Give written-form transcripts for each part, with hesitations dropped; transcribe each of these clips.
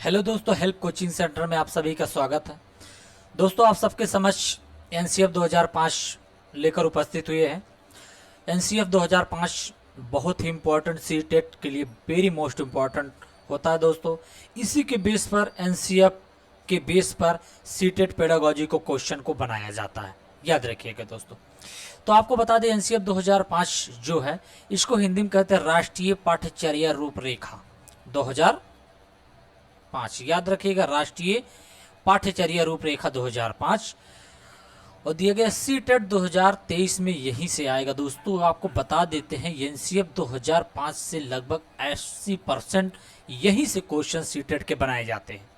Hello दोस्तों, help coaching centre में आप सभी का स्वागत है। दोस्तों, आप सबके समक्ष एनसीएफ 2005 लेकर उपस्थित हुए हैं। एनसीएफ 2005 बहुत ही इम्पोर्टेंट सी टेट के लिए वेरी मोस्ट इम्पॉर्टेंट होता है दोस्तों। इसी के बेस पर एनसीएफ के बेस पर सी टेट पेडागोजी को क्वेश्चन को बनाया जाता है, याद रखिएगा दोस्तों। तो आपको बता दें, एनसीएफ 2005 जो है इसको हिंदी में कहते हैं राष्ट्रीय पाठ्यचर्या रूपरेखा 2005। याद रखिएगा, राष्ट्रीय पाठ्यचर्या रूपरेखा 2005 और दिया गया सी टेट 2023 में यहीं से आएगा दोस्तों। आपको बता देते हैं एनसीएफ 2005 से लगभग 80% यहीं से क्वेश्चन सी टेट के बनाए जाते हैं।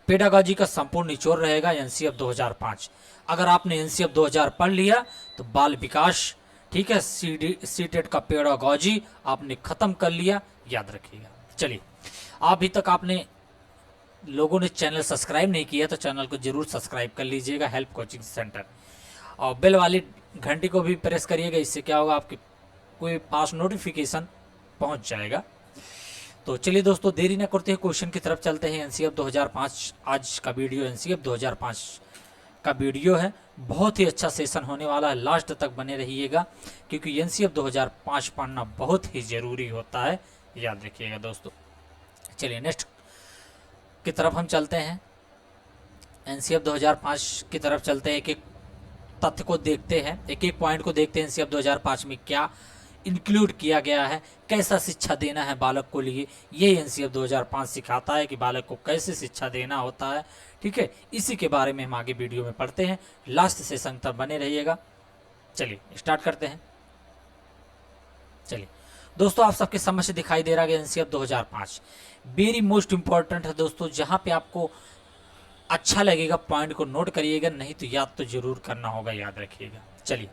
पेडागोजी का संपूर्ण निचोड़ रहेगा एनसीएफ 2005। अगर आपने एनसीएफ 2000 पढ़ लिया तो बाल विकास, ठीक है, सी टेट का पेडागोजी आपने खत्म कर लिया, याद रखिएगा। चलिए, अभी तक आपने लोगों ने चैनल सब्सक्राइब नहीं किया तो चैनल को जरूर सब्सक्राइब कर लीजिएगा, हेल्प कोचिंग सेंटर, और बेल वाली घंटी को भी प्रेस करिएगा। इससे क्या होगा, आपके कोई पास नोटिफिकेशन पहुंच जाएगा। तो चलिए दोस्तों, देरी न करते हैं, क्वेश्चन की तरफ चलते हैं। एनसीएफ 2005 आज का वीडियो एनसीएफ 2005 का वीडियो है। बहुत ही अच्छा सेशन होने वाला है, लास्ट तक बने रहिएगा क्योंकि एनसीएफ 2005 पढ़ना बहुत ही ज़रूरी होता है, याद रखिएगा दोस्तों। चलिए नेक्स्ट की तरफ हम चलते हैं। एनसीएफ 2005 की तरफ चलते हैं, एक एक तथ्य को देखते हैं, एक एक पॉइंट को देखते हैं। एनसीएफ 2005 में क्या इंक्लूड किया गया है, कैसा शिक्षा देना है बालक को लिए, ये एनसीएफ 2005 सिखाता है कि बालक को कैसे शिक्षा देना होता है, ठीक है। इसी के बारे में हम आगे वीडियो में पढ़ते हैं, लास्ट सेशन तक बने रहिएगा। चलिए स्टार्ट करते हैं। चलिए दोस्तों, आप सबके समक्ष दिखाई दे रहा है एनसीएफ 2005 वेरी मोस्ट इंपॉर्टेंट है दोस्तों। जहां पे आपको अच्छा लगेगा पॉइंट को नोट करिएगा, नहीं तो याद तो जरूर करना होगा, याद रखिएगा। चलिए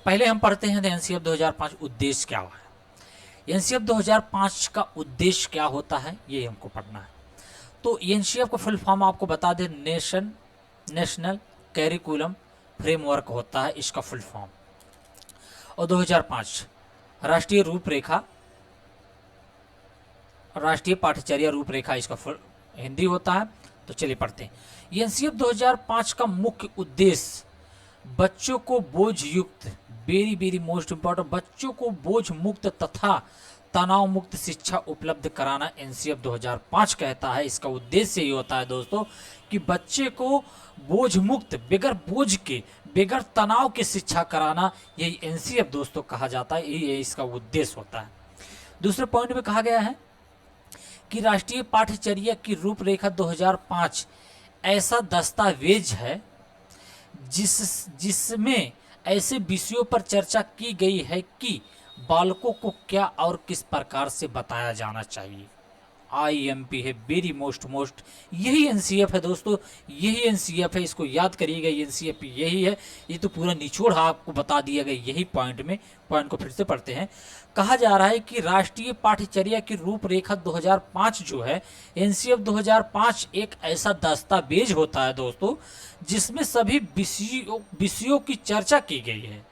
पहले हम पढ़ते हैं एनसीएफ 2005 उद्देश्य क्या हुआ है। एनसीएफ 2005 का उद्देश्य क्या होता है ये हमको पढ़ना है। तो एनसीएफ का फुल फॉर्म आपको बता दें, नेशनल कैरिकुलम फ्रेमवर्क होता है इसका फुल फॉर्म। और 2005 राष्ट्रीय रूपरेखा, राष्ट्रीय पाठ्यचर्या रूपरेखा इसका हिंदी होता है। तो चलिए पढ़ते हैं। एनसीएफ 2005 का मुख्य उद्देश्य बच्चों को बोझ युक्त, वेरी मोस्ट इंपॉर्टेंट, बच्चों को बोझ मुक्त तथा तनाव मुक्त शिक्षा उपलब्ध कराना एनसीएफ 2005 कहता है। इसका उद्देश्य ये होता है दोस्तों कि बच्चे को बोझ मुक्त, बगैर बोझ के, बगैर तनाव की शिक्षा कराना, यही एनसीएफ दोस्तों कहा जाता है, यही इसका उद्देश्य होता है। दूसरे पॉइंट में कहा गया है कि राष्ट्रीय पाठ्यचर्या की रूपरेखा 2005 ऐसा दस्तावेज है जिसमें ऐसे विषयों पर चर्चा की गई है कि बालकों को क्या और किस प्रकार से बताया जाना चाहिए। आईएमपी है, वेरी मोस्ट, यही एनसीएफ है दोस्तों, यही एनसीएफ है, इसको याद करिएगा। एनसीएफ यही है, ये तो पूरा निचोड़ आपको बता दिया गया यही पॉइंट में। पॉइंट को फिर से पढ़ते हैं। कहा जा रहा है कि राष्ट्रीय पाठ्यचर्या की रूपरेखा 2005 जो है, एनसीएफ 2005 एक ऐसा दस्तावेज होता है दोस्तों जिसमें सभी विषयों की चर्चा की गई है,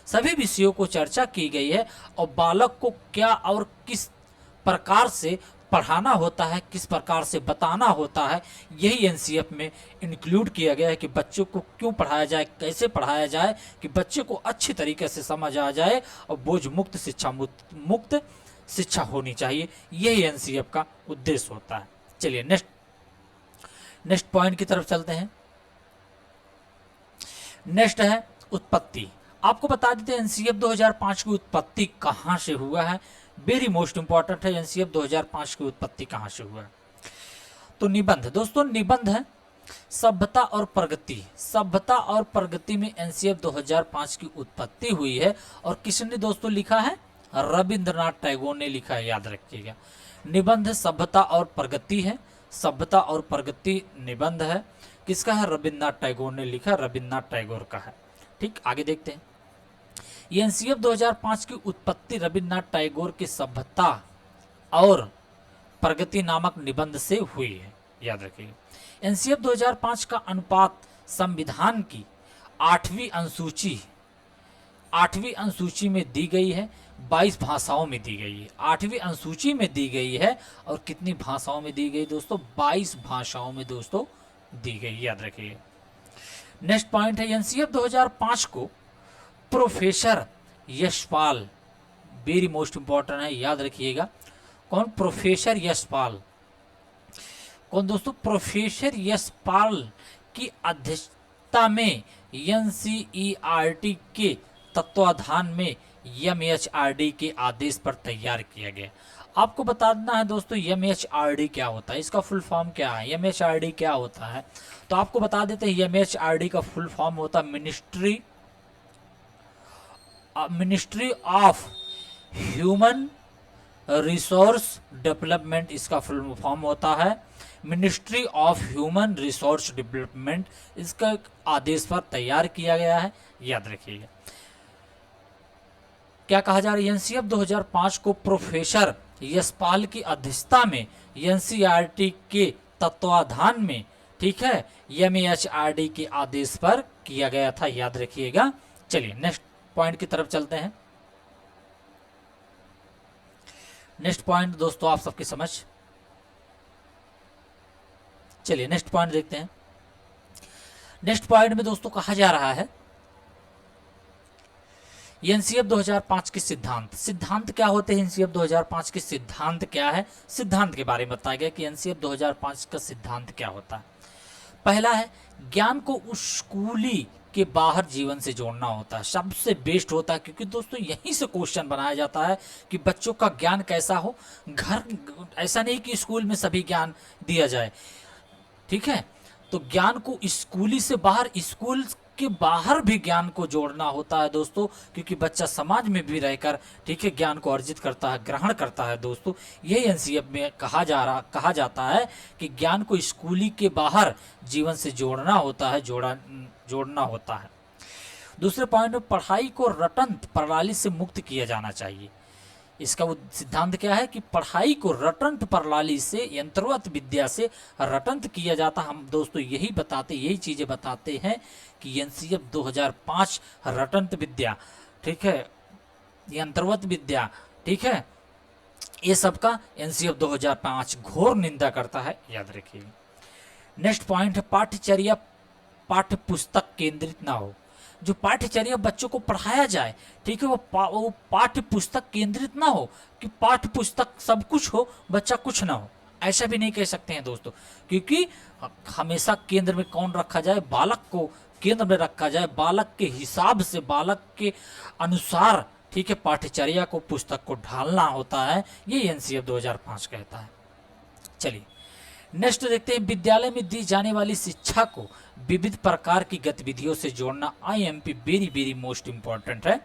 सभी विषयों को चर्चा की गई है और बालक को क्या और किस प्रकार से पढ़ाना होता है, किस प्रकार से बताना होता है, यही एनसीएफ में इंक्लूड किया गया है कि बच्चों को क्यों पढ़ाया जाए, कैसे पढ़ाया जाए कि बच्चे को अच्छी तरीके से समझ आ जाए और बोझ मुक्त शिक्षा होनी चाहिए, यही एनसीएफ का उद्देश्य होता है। चलिए नेक्स्ट पॉइंट की तरफ चलते हैं। नेक्स्ट है उत्पत्ति। आपको बता देते हैं एनसीएफ 2005 की उत्पत्ति कहां से हुआ है, वेरी मोस्ट इंपॉर्टेंट है। एनसीएफ 2005 की उत्पत्ति कहां से हुआ है। तो निबंध दोस्तों, निबंध है सभ्यता और प्रगति। सभ्यता और प्रगति में एनसीएफ 2005 की उत्पत्ति हुई है और किसने दोस्तों लिखा है, रविंद्रनाथ टैगोर ने लिखा है, याद रखिएगा। निबंध सभ्यता और प्रगति है, सभ्यता और प्रगति निबंध है, किसका है, रविंद्रनाथ टैगोर ने लिखा, रविंद्रनाथ टैगोर का है। ठीक, आगे देखते हैं। एनसीएफ 2005 की उत्पत्ति रविंद्रनाथ टैगोर की सभ्यता और प्रगति नामक निबंध से हुई है, याद रखिएगा। एनसीएफ 2005 का अनुपात संविधान की 8वीं 8वीं अनुसूची में दी गई है, 22 भाषाओं में दी गई है। 8वीं अनुसूची में दी गई है और कितनी भाषाओं में दी गई दोस्तों? 22 भाषाओं में दोस्तों दी गई, याद रखिए। नेक्स्ट पॉइंट है एनसीएफ 2005 को professor Yashpal, very most important है, याद रखिएगा। कौन? प्रोफेसर यशपाल। कौन दोस्तों? प्रोफेसर यशपाल की अध्यक्षता में एनसीईआरटी के तत्वाधान में एमएचआरडी के आदेश पर तैयार किया गया। आपको बता देना है दोस्तों एमएचआरडी क्या होता है, इसका फुल फॉर्म क्या है, एमएचआरडी क्या होता है। तो आपको बता देते हैं एमएचआरडी का फुल फॉर्म होता है ministry of human resource development, इसका फुल फॉर्म होता है ministry of human resource development. इसका आदेश पर तैयार किया गया है, याद रखिएगा। क्या कहा जा रहा है? एनसीएफ 2005 को प्रोफेसर यशपाल की अध्यक्षता में एनसीईआरटी के तत्वाधान में, ठीक है, एमएचआरडी के आदेश पर किया गया था, याद रखिएगा। चलिए नेक्स्ट पॉइंट की तरफ चलते हैं। नेक्स्ट पॉइंट दोस्तों आप सबकी समझ, चलिए नेक्स्ट पॉइंट देखते हैं। नेक्स्ट पॉइंट में दोस्तों कहा जा रहा है एनसीएफ 2005 के सिद्धांत क्या होते हैं? एनसीएफ 2005 के सिद्धांत क्या है? सिद्धांत के बारे में बताया गया कि एनसीएफ 2005 का सिद्धांत क्या होता है। पहला है ज्ञान को स्कूली के बाहर जीवन से जोड़ना होता है, सबसे बेस्ट होता है, क्योंकि दोस्तों यहीं से क्वेश्चन बनाया जाता है कि बच्चों का ज्ञान कैसा हो। घर, ऐसा नहीं कि स्कूल में सभी ज्ञान दिया जाए, ठीक है। तो ज्ञान को स्कूली से बाहर, स्कूल के बाहर भी ज्ञान को जोड़ना होता है दोस्तों, क्योंकि बच्चा समाज में भी रहकर, ठीक है, ज्ञान को अर्जित करता है, ग्रहण करता है दोस्तों। यही एनसीएफ में कहा जाता है कि ज्ञान को स्कूली के बाहर जीवन से जोड़ना होता है, जोड़ना होता है। दूसरे पॉइंट में पढ़ाई को रटंत प्रणाली से मुक्त किया जाना चाहिए। इसका सिद्धांत क्या है कि पढ़ाई को रटंत प्रणाली से, यंत्रवत विद्या से रटंत किया जाता। हम दोस्तों यही चीजें बताते हैं कि एनसीएफ 2005 रटंत विद्या, ठीक है, यंत्रवत विद्या, ठीक है, ये सब का एनसीएफ 2005 घोर निंदा करता है, याद रखिए। नेक्स्ट पॉइंट है पाठ्यचर्या पाठ्य पुस्तक केंद्रित ना हो। जो पाठ्यचर्या बच्चों को पढ़ाया जाए, ठीक है, वो पाठ्य पुस्तक केंद्रित ना हो, कि पाठ्य पुस्तक सब कुछ हो, बच्चा कुछ ना हो, ऐसा भी नहीं कह सकते हैं दोस्तों। क्योंकि हमेशा केंद्र में कौन रखा जाए? बालक को केंद्र में रखा जाए, बालक के हिसाब से, बालक के अनुसार, ठीक है, पाठ्यचर्या को, पुस्तक को ढालना होता है, ये एनसीएफ 2005 कहता है। चलिए नेक्स्ट देखते हैं विद्यालय में दी जाने वाली शिक्षा को विविध प्रकार की गतिविधियों से जोड़ना। आईएमपी वेरी मोस्ट इंपॉर्टेंट है।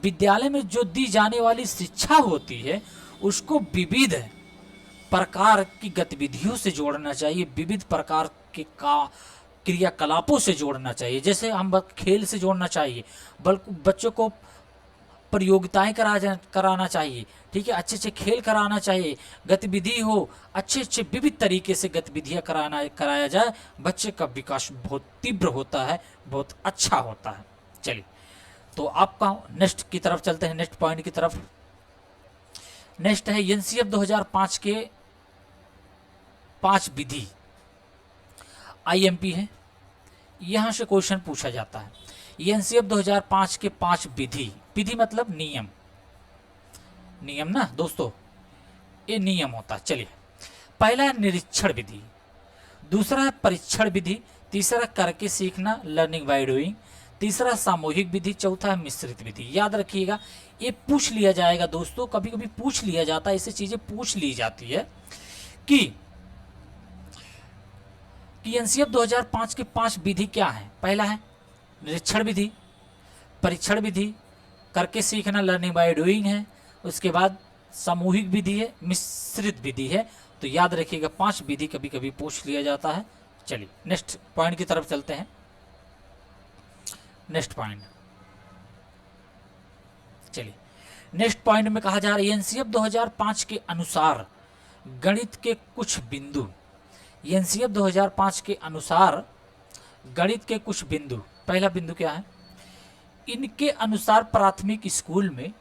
विद्यालय में जो दी जाने वाली शिक्षा होती है उसको विविध प्रकार की गतिविधियों से जोड़ना चाहिए, विविध प्रकार के क्रियाकलापों से जोड़ना चाहिए। जैसे हम खेल से जोड़ना चाहिए, बल्कि बच्चों को प्रतियोगिताएं कराना चाहिए, ठीक है, अच्छे खेल कराना चाहिए, गतिविधि हो, अच्छे विविध तरीके से गतिविधियां कराया जाए। बच्चे का विकास बहुत तीव्र होता है, बहुत अच्छा होता है। चलिए तो आपका नेक्स्ट की तरफ चलते हैं, नेक्स्ट पॉइंट की तरफ। नेक्स्ट है एनसीएफ 2005 के 5 विधि, आईएमपी है, यहां से क्वेश्चन पूछा जाता है। एनसीएफ 2005 के 5 विधि मतलब नियम ना दोस्तों, ये नियम होता है। चलिए पहला है निरीक्षण विधि, दूसरा है परीक्षण विधि, तीसरा करके सीखना, लर्निंग बाय डूइंग, तीसरा सामूहिक विधि, चौथा है मिश्रित विधि। याद रखिएगा, ये पूछ लिया जाएगा दोस्तों, कभी कभी पूछ लिया जाता है, ऐसी चीजें पूछ ली जाती है कि एनसीएफ 2005 के 5 विधि क्या है। पहला है निरीक्षण विधि, परीक्षण विधि, करके सीखना, लर्निंग बाय डूइंग है, उसके बाद सामूहिक विधि है, मिश्रित विधि है। तो याद रखिएगा 5 विधि कभी कभी पूछ लिया जाता है। चलिए नेक्स्ट पॉइंट की तरफ चलते हैं। नेक्स्ट पॉइंट, चलिए नेक्स्ट पॉइंट में कहा जा रहा है एनसीएफ 2005 के अनुसार गणित के कुछ बिंदु, एनसीएफ 2005 के अनुसार गणित के कुछ बिंदु। पहला बिंदु क्या है? इनके अनुसार प्राथमिक स्कूल में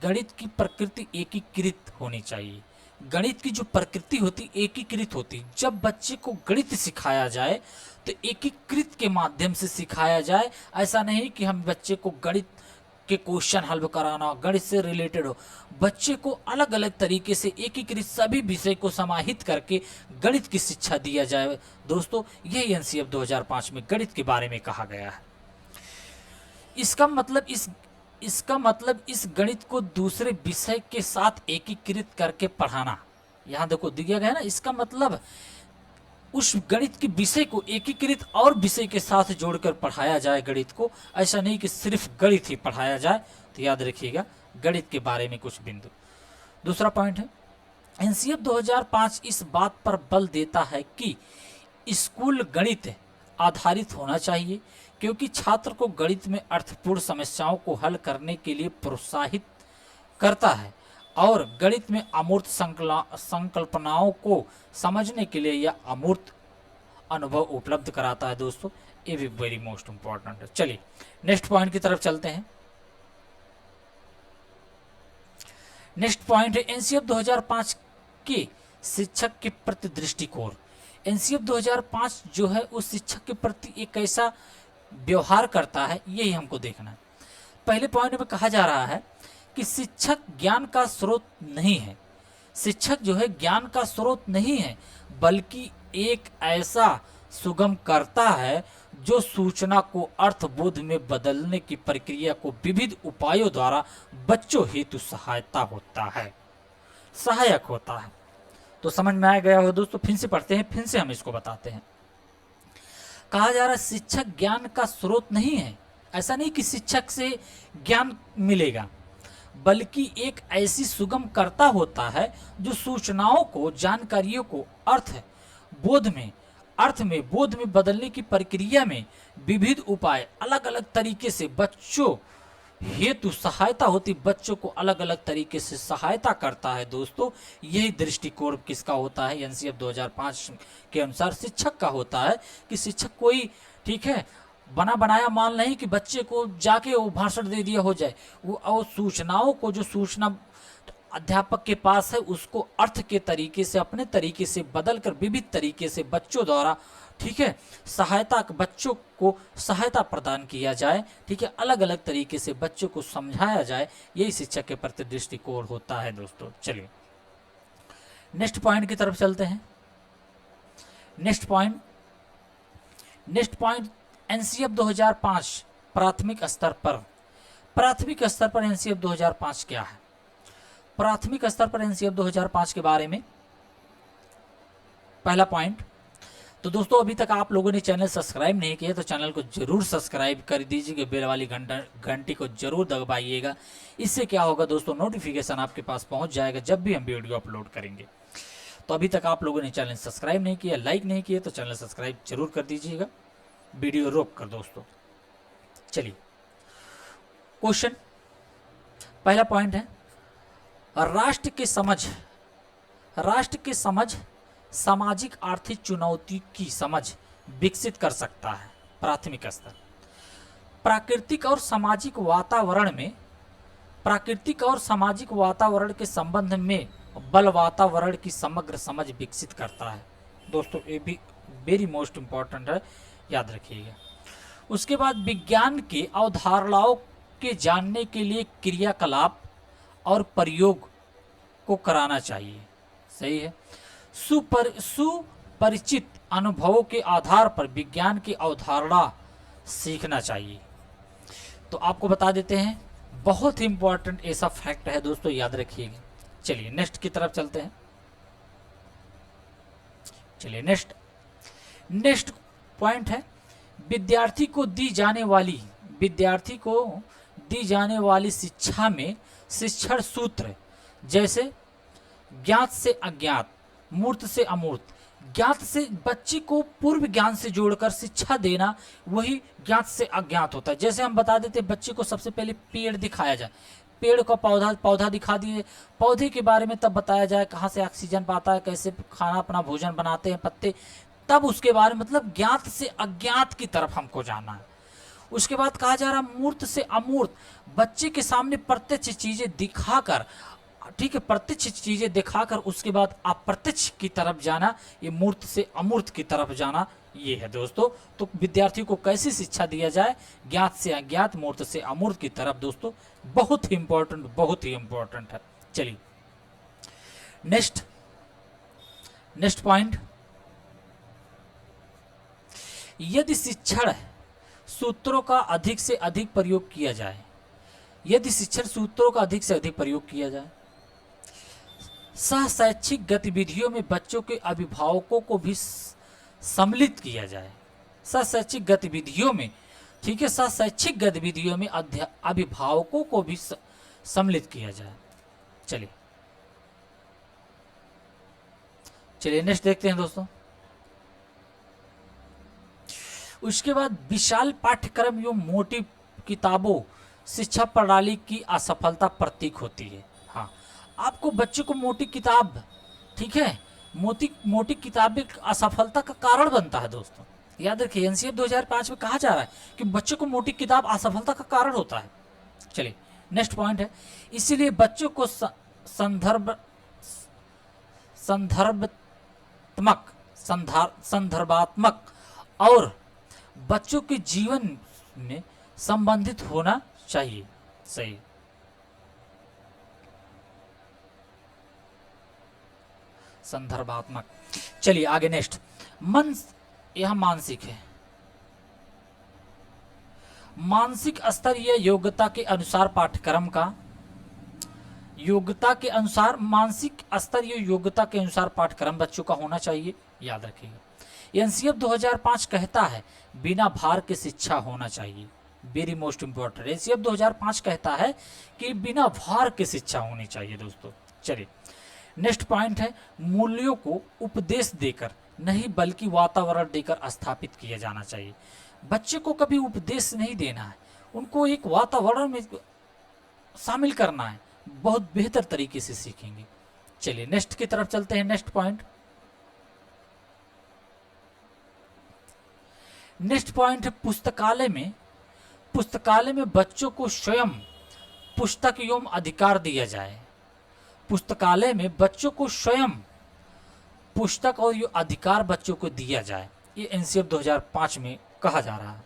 गणित की प्रकृति एकीकृत होनी चाहिए। गणित की जो प्रकृति होती एकीकृत होती। जब बच्चे को गणित सिखाया जाए तो एकीकृत के माध्यम से सिखाया जाए। ऐसा नहीं कि हम बच्चे को गणित के क्वेश्चन हल कराना, गणित से रिलेटेड हो। बच्चे को अलग अलग तरीके से एकीकृत सभी विषय को समाहित करके गणित की शिक्षा दिया जाए। दोस्तों, यही एनसीएफ 2005 में गणित के बारे में कहा गया है। इसका मतलब इस गणित को दूसरे विषय के साथ एकीकृत करके पढ़ाना। यहाँ देखो दिया गया है ना, इसका मतलब उस गणित के विषय को एकीकृत और विषय के साथ जोड़कर पढ़ाया जाए गणित को। ऐसा नहीं कि सिर्फ गणित ही पढ़ाया जाए। तो याद रखिएगा गणित के बारे में कुछ बिंदु। दूसरा पॉइंट है, एनसीएफ 2005 इस बात पर बल देता है कि स्कूल गणित आधारित होना चाहिए, क्योंकि छात्र को गणित में अर्थपूर्ण समस्याओं को हल करने के लिए प्रोत्साहित करता है और गणित में अमूर्त संकल्पनाओं को समझने के लिए यह अमूर्त अनुभव उपलब्ध कराता है। दोस्तों, ये भी वेरी मोस्ट इंपॉर्टेंट है। चलिए नेक्स्ट पॉइंट की तरफ चलते हैं। नेक्स्ट पॉइंट है एनसीएफ 2005 के शिक्षक के प्रति दृष्टिकोण। एनसीएफ 2005 जो है उस शिक्षक के प्रति एक ऐसा व्यवहार करता है, यही हमको देखना है। पहले पॉइंट में कहा जा रहा है कि शिक्षक ज्ञान का स्रोत नहीं है। शिक्षक जो है ज्ञान का स्रोत नहीं है, बल्कि एक ऐसा सुगम करता है जो सूचना को अर्थबोध में बदलने की प्रक्रिया को विविध उपायों द्वारा बच्चों हेतु सहायक होता है। तो समझ में आ गया हो दोस्तों? फिर से पढ़ते हैं, फिर से हम इसको बताते हैं। कहा जा रहा है शिक्षक ज्ञान का स्रोत नहीं है। ऐसा नहीं कि शिक्षक से ज्ञान मिलेगा, बल्कि एक ऐसी सुगम कर्ता होता है जो सूचनाओं को, जानकारियों को बोध में बदलने की प्रक्रिया में विविध उपाय अलग अलग तरीके से बच्चों हेतु सहायता होती, बच्चों को अलग अलग तरीके से सहायता करता है। दोस्तों, यही दृष्टिकोण किसका होता है? एनसीएफ 2005 के अनुसार शिक्षक का होता है कि शिक्षक कोई, ठीक है, बना बनाया माल नहीं कि बच्चे को जाके वो भाषण दे दिया हो जाए। वो और सूचनाओं को, जो सूचना अध्यापक के पास है, उसको अर्थ के तरीके से, अपने तरीके से बदलकर विविध तरीके से बच्चों द्वारा, ठीक है, बच्चों को सहायता प्रदान किया जाए। ठीक है, अलग अलग तरीके से बच्चों को समझाया जाए, यही शिक्षक के प्रति दृष्टिकोण होता है। दोस्तों, चलिए नेक्स्ट पॉइंट की तरफ चलते हैं। नेक्स्ट पॉइंट एनसीएफ 2005 प्राथमिक स्तर पर एनसीएफ 2005 क्या है? प्राथमिक स्तर पर एनसीएफ 2005 के बारे में पहला पॉइंट, तो दोस्तों अभी तक आप लोगों ने चैनल सब्सक्राइब नहीं किया तो चैनल को जरूर सब्सक्राइब कर दीजिएगा, बेल वाली घंटी को जरूर दबाइएगा। इससे क्या होगा दोस्तों, नोटिफिकेशन आपके पास पहुंच जाएगा जब भी हम वीडियो अपलोड करेंगे। तो अभी तक आप लोगों ने चैनल सब्सक्राइब नहीं किया, लाइक नहीं किया, तो चैनल सब्सक्राइब जरूर कर दीजिएगा, वीडियो रोक कर। दोस्तों चलिए क्वेश्चन, पहला पॉइंट है राष्ट्र के समझ सामाजिक आर्थिक चुनौती की समझ विकसित कर सकता है। प्राथमिक स्तर प्राकृतिक और सामाजिक वातावरण के संबंध में बल वातावरण की समग्र समझ विकसित करता है। दोस्तों ये भी वेरी मोस्ट इंपॉर्टेंट है, याद रखिएगा। उसके बाद विज्ञान के अवधारणाओं के जानने के लिए क्रियाकलाप और प्रयोग को कराना चाहिए। सही है। सुपरिचित अनुभवों के आधार पर विज्ञान की अवधारणा सीखना चाहिए। तो आपको बता देते हैं, बहुत ही इंपॉर्टेंट ऐसा फैक्ट है दोस्तों, याद रखिएगा। चलिए नेक्स्ट की तरफ चलते हैं। चलिए नेक्स्ट पॉइंट है विद्यार्थी को दी जाने वाली शिक्षा में शिक्षण सूत्र, जैसे ज्ञात से अज्ञात, मूर्त से अमूर्त, ज्ञात से बच्चे को पूर्व ज्ञान से जोड़कर शिक्षा देना, वही ज्ञात से अज्ञात होता है। जैसे हम बता देते बच्चे को सबसे पहले पेड़ दिखाया जाए, पेड़ का पौधा दिखा दिए, पौधे के बारे में तब बताया जाए कहाँ से ऑक्सीजन पाता है, कैसे खाना अपना भोजन बनाते हैं पत्ते, तब उसके बारे में, मतलब ज्ञात से अज्ञात की तरफ हमको जाना है। उसके बाद कहा जा रहा मूर्त से अमूर्त, बच्चे के सामने प्रत्यक्ष चीजें दिखाकर, ठीक है, प्रत्यक्ष चीजें दिखाकर उसके बाद अप्रत्यक्ष की तरफ जाना, ये मूर्त से अमूर्त की तरफ जाना, ये है दोस्तों। तो विद्यार्थियों को कैसी शिक्षा दिया जाए, ज्ञात से अज्ञात, मूर्त से अमूर्त की तरफ दोस्तों, बहुत ही इंपॉर्टेंट, बहुत ही इंपॉर्टेंट है। चलिए नेक्स्ट पॉइंट, यदि शिक्षण सूत्रों का अधिक से अधिक प्रयोग किया जाए, यदि शिक्षण सूत्रों का अधिक से अधिक प्रयोग किया जाए, सहशैक्षिक गतिविधियों में बच्चों के अभिभावकों को भी सम्मिलित किया जाए, सहशैक्षिक गतिविधियों में, ठीक है, सहशैक्षिक गतिविधियों में अभिभावकों को भी सम्मिलित किया जाए। चलिए नेक्स्ट देखते हैं दोस्तों। उसके बाद विशाल पाठ्यक्रम एवं मोटी किताबों शिक्षा प्रणाली की असफलता प्रतीक होती है। हाँ, आपको बच्चे को मोटी किताब, ठीक है, मोटी किताबें असफलता का कारण बनता है दोस्तों। याद रखिए, एनसीएफ 2005 में कहा जा रहा है कि बच्चे को मोटी किताब असफलता का कारण होता है। चलिए नेक्स्ट पॉइंट है, इसीलिए बच्चों को संदर्भात्मक और बच्चों के जीवन में संबंधित होना चाहिए। सही, संदर्भात्मक। चलिए आगे नेक्स्ट, मन, यह मानसिक है, मानसिक स्तर या योग्यता के अनुसार पाठ्यक्रम का, योग्यता के अनुसार, मानसिक स्तर या योग्यता के अनुसार पाठ्यक्रम बच्चों का होना चाहिए। याद रखिएगा, एनसीएफ 2005 कहता है बिना भार के शिक्षा होना चाहिए। वेरी मोस्ट इंपॉर्टेंट, एनसीएफ 2005 कहता है कि बिना भार के शिक्षा होनी चाहिए दोस्तों। चलिए नेक्स्ट पॉइंट है, मूल्यों को उपदेश देकर नहीं बल्कि वातावरण देकर स्थापित किया जाना चाहिए। बच्चे को कभी उपदेश नहीं देना है, उनको एक वातावरण में शामिल करना है, बहुत बेहतर तरीके से सीखेंगे। चलिए नेक्स्ट की तरफ चलते हैं। नेक्स्ट पॉइंट है, पुस्तकालय में बच्चों को स्वयं पुस्तक एवं अधिकार दिया जाए। पुस्तकालय में बच्चों को स्वयं पुस्तक और ये अधिकार बच्चों को दिया जाए, ये एनसीएफ 2005 में कहा जा रहा है।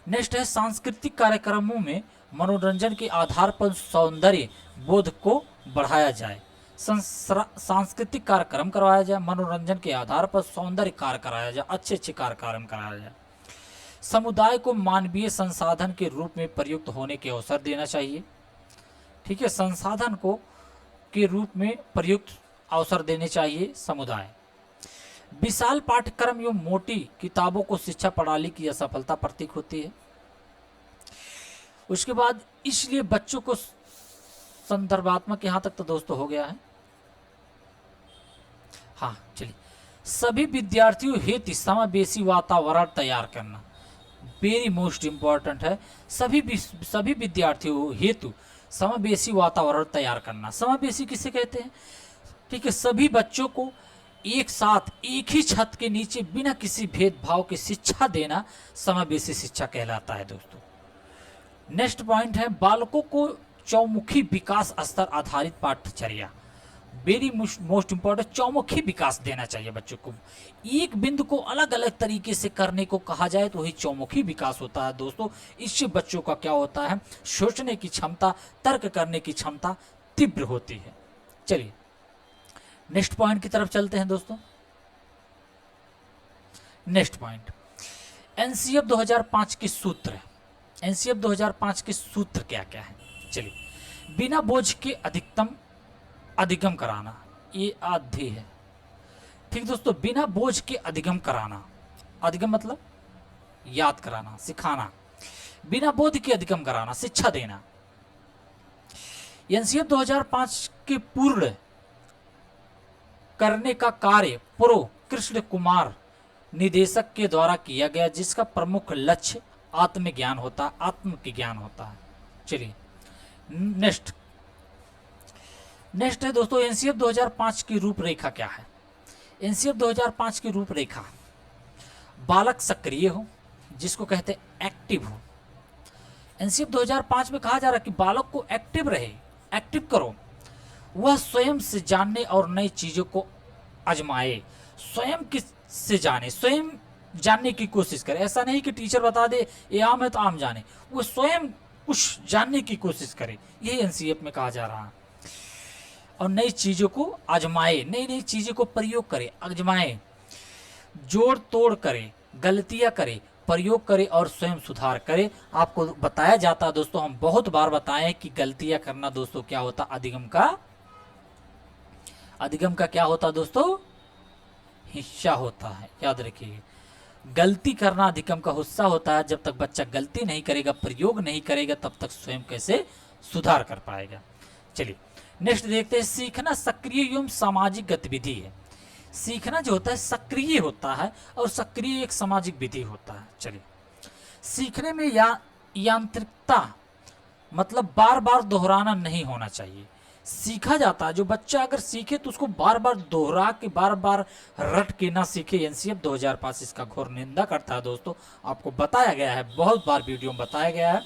नेक्स्ट है, सांस्कृतिक कार्यक्रमों में मनोरंजन के आधार पर सौंदर्य बोध को बढ़ाया जाए। सांस्कृतिक कार्यक्रम करवाया जाए, मनोरंजन के आधार पर सौंदर्य कार्य कराया जाए, अच्छे कार्यक्रम कराया जाए। समुदाय को मानवीय संसाधन के रूप में प्रयुक्त होने के अवसर देना चाहिए। ठीक है, संसाधन को के रूप में प्रयुक्त अवसर देने चाहिए समुदाय। विशाल पाठ्यक्रम एवं मोटी किताबों को शिक्षा प्रणाली की असफलता प्रतीक होती है। उसके बाद इसलिए बच्चों को संदर्भात्मक, यहां तक तो दोस्तों हो गया है। हाँ चलिए, सभी विद्यार्थियों हेतु समावेशी वातावरण तैयार करना, वेरी मोस्ट इंपॉर्टेंट है। सभी विद्यार्थियों हेतु समावेशी वातावरण तैयार करना। समावेशी किसे कहते हैं? ठीक है, सभी बच्चों को एक साथ एक ही छत के नीचे बिना किसी भेदभाव की शिक्षा देना समावेशी शिक्षा कहलाता है दोस्तों। नेक्स्ट पॉइंट है, बालकों को चौमुखी विकास स्तर आधारित पाठ्यचर्या, वेरी मोस्ट इंपॉर्टेंट। चौमुखी विकास देना चाहिए बच्चों को, एक बिंदु को अलग अलग तरीके से करने को कहा जाए तो वही चौमुखी विकास होता है दोस्तों। इससे बच्चों का क्या होता है, सोचने की क्षमता, तर्क करने की क्षमता तीव्र होती है। चलिए नेक्स्ट पॉइंट की तरफ चलते हैं दोस्तों। नेक्स्ट पॉइंट, एनसीएफ 2005 के सूत्र। एनसीएफ 2005 के सूत्र क्या क्या है? चलिए, बिना बोझ के अधिगम कराना, ये आधी है। ठीक दोस्तों, बिना बोझ के अधिगम कराना, अधिगम मतलब याद कराना, सिखाना, बिना बोझ के अधिगम कराना, शिक्षा देना। एनसीएफ 2005 के पूर्ण करने का कार्य प्रो कृष्ण कुमार निदेशक के द्वारा किया गया, जिसका प्रमुख लक्ष्य आत्मज्ञान होता है, आत्म की ज्ञान होता है। चलिए नेक्स्ट है दोस्तों, एनसीएफ 2005 की रूपरेखा क्या है? एनसीएफ 2005 की रूपरेखा, बालक सक्रिय हो, जिसको कहते हैं एक्टिव हो। एनसीएफ 2005 में कहा जा रहा है कि बालक को एक्टिव रहे, एक्टिव करो, वह स्वयं से जानने और नई चीज़ों को आजमाए। स्वयं किस से जाने, स्वयं जानने की कोशिश करे। ऐसा नहीं कि टीचर बता दे ये आम है तो आम जाने, वो स्वयं कुछ जानने की कोशिश करे, यही एनसीएफ में कहा जा रहा है। और नई चीज़ों को आजमाए, नई नई चीज़ों को प्रयोग करे, आजमाए, जोड़ तोड़ करे, गलतियाँ करे, प्रयोग करे और स्वयं सुधार करे। आपको बताया जाता है दोस्तों, हम बहुत बार बताएं कि गलतियाँ करना दोस्तों क्या होता, अधिगम का क्या होता दोस्तों, हिस्सा होता है। याद रखिए, गलती करना अधिगम का हिस्सा होता है। जब तक बच्चा गलती नहीं करेगा, प्रयोग नहीं करेगा, तब तक स्वयं कैसे सुधार कर पाएगा। चलिए नेक्स्ट देखते हैं, सीखना सक्रिय एवं सामाजिक गतिविधि है। सीखना जो होता है सक्रिय होता है और सक्रिय एक सामाजिक विधि होता है। चलिए, सीखने में यांत्रिकता मतलब बार बार दोहराना नहीं होना चाहिए। सीखा जाता है, जो बच्चा अगर सीखे तो उसको बार बार दोहरा के, बार बार रट के ना सीखे। एनसीएफ 2005 इसका घोर निंदा करता है दोस्तों, आपको बताया गया है, बहुत बार वीडियो में बताया गया है।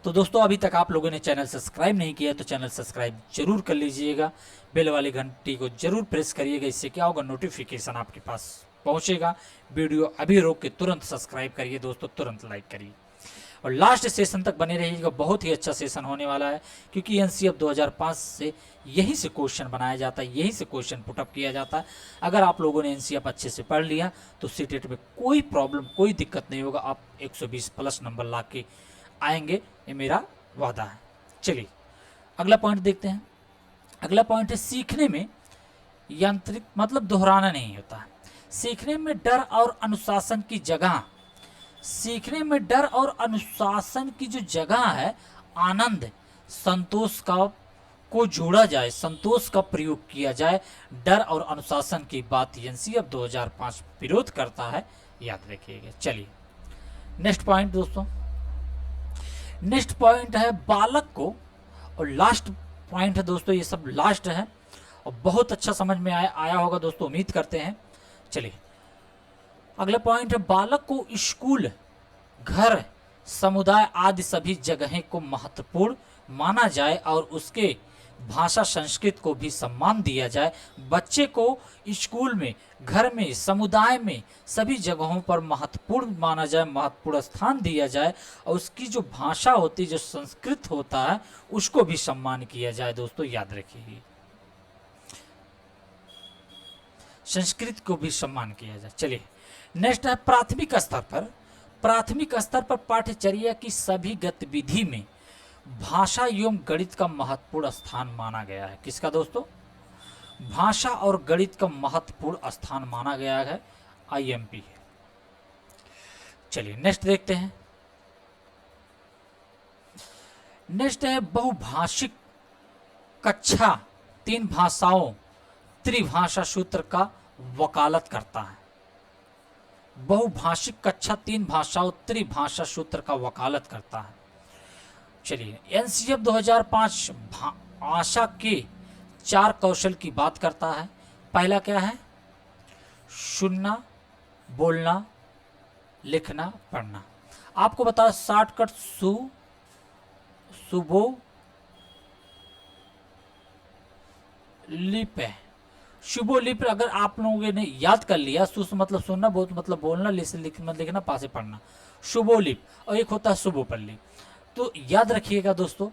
तो दोस्तों अभी तक आप लोगों ने चैनल सब्सक्राइब नहीं किया तो चैनल सब्सक्राइब जरूर कर लीजिएगा, बेल वाली घंटी को जरूर प्रेस करिएगा। इससे क्या होगा, नोटिफिकेशन आपके पास पहुंचेगा। वीडियो अभी रोक के तुरंत सब्सक्राइब करिए दोस्तों, तुरंत लाइक करिए और लास्ट सेशन तक बने रहिएगा। बहुत ही अच्छा सेशन होने वाला है, क्योंकि एनसीएफ 2005 से यहीं से क्वेश्चन बनाया जाता है, यहीं से क्वेश्चन पुटअप किया जाता है। अगर आप लोगों ने एनसीएफ अच्छे से पढ़ लिया तो सीटेट में कोई प्रॉब्लम, कोई दिक्कत नहीं होगा। आप 120 प्लस नंबर ला के आएंगे, ये मेरा वादा है। चलिए अगला पॉइंट देखते हैं। अगला पॉइंट है, सीखने में यांत्रिक मतलब दोहराना नहीं होता है। सीखने में डर और अनुशासन की जगह, सीखने में डर और अनुशासन की जो जगह है, आनंद संतोष को जोड़ा जाए, संतोष का प्रयोग किया जाए। डर और अनुशासन की बात एनसीएफ 2005 विरोध करता है, याद रखिएगा। चलिए नेक्स्ट पॉइंट दोस्तों, नेक्स्ट पॉइंट है बालक को, और लास्ट पॉइंट है दोस्तों, ये सब लास्ट है और बहुत अच्छा समझ में आया होगा दोस्तों, उम्मीद करते हैं। चलिए अगला पॉइंट है, बालक को स्कूल, घर, समुदाय आदि सभी जगहें को महत्वपूर्ण माना जाए और उसके भाषा संस्कृत को भी सम्मान दिया जाए। बच्चे को स्कूल में, घर में, समुदाय में सभी जगहों पर महत्वपूर्ण माना जाए, महत्वपूर्ण स्थान दिया जाए और उसकी जो भाषा होती है, जो संस्कृत होता है, उसको भी सम्मान किया जाए। दोस्तों याद रखिए, संस्कृत को भी सम्मान किया जाए। चलिए नेक्स्ट है, प्राथमिक स्तर पर, प्राथमिक स्तर पर पाठ्यचर्या की सभी गतिविधि में भाषा एवं गणित का महत्वपूर्ण स्थान माना गया है। किसका दोस्तों, भाषा और गणित का महत्वपूर्ण स्थान माना गया है, आईएमपी है। चलिए नेक्स्ट देखते हैं। नेक्स्ट है, बहुभाषिक कक्षा 3 भाषाओं त्रिभाषा सूत्र का वकालत करता है। बहुभाषिक कक्षा 3 भाषाओं त्रिभाषा सूत्र का वकालत करता है। चलिए एनसीएफ 2005 भाषा के 4 कौशल की बात करता है। पहला क्या है, सुनना, बोलना, लिखना, पढ़ना। आपको बता शॉर्टकट सुबो लिप है। शुभोलिप अगर आप लोगों ने याद कर लिया, सुस मतलब सुनना, बहुत मतलब बोलना, लिखना, पासे पढ़ना, शुभोलिप, और एक होता है शुभोपल्ली। तो याद रखिएगा दोस्तों,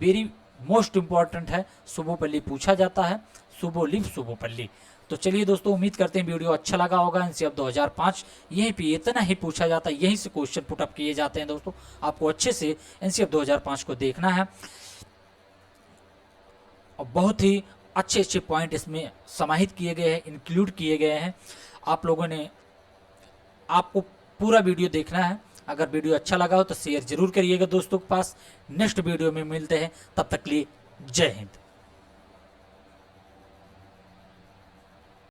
वेरी मोस्ट इंपॉर्टेंट है, शुभोपल्ली पूछा जाता है, शुभोलिप, शुभोपल्ली। तो चलिए दोस्तों, उम्मीद करते हैं वीडियो अच्छा लगा होगा। एनसीएफ 2005 यहीं पे इतना ही पूछा जाता है, यहीं से क्वेश्चन पुटअप किए जाते हैं दोस्तों। आपको अच्छे से एनसीएफ 2005 को देखना है और बहुत ही अच्छे अच्छे पॉइंट इसमें समाहित किए गए हैं, इंक्लूड किए गए हैं। आप लोगों ने, आपको पूरा वीडियो देखना है। अगर वीडियो अच्छा लगा हो तो शेयर जरूर करिएगा दोस्तों के पास। नेक्स्ट वीडियो में मिलते हैं, तब तक के लिए जय हिंद।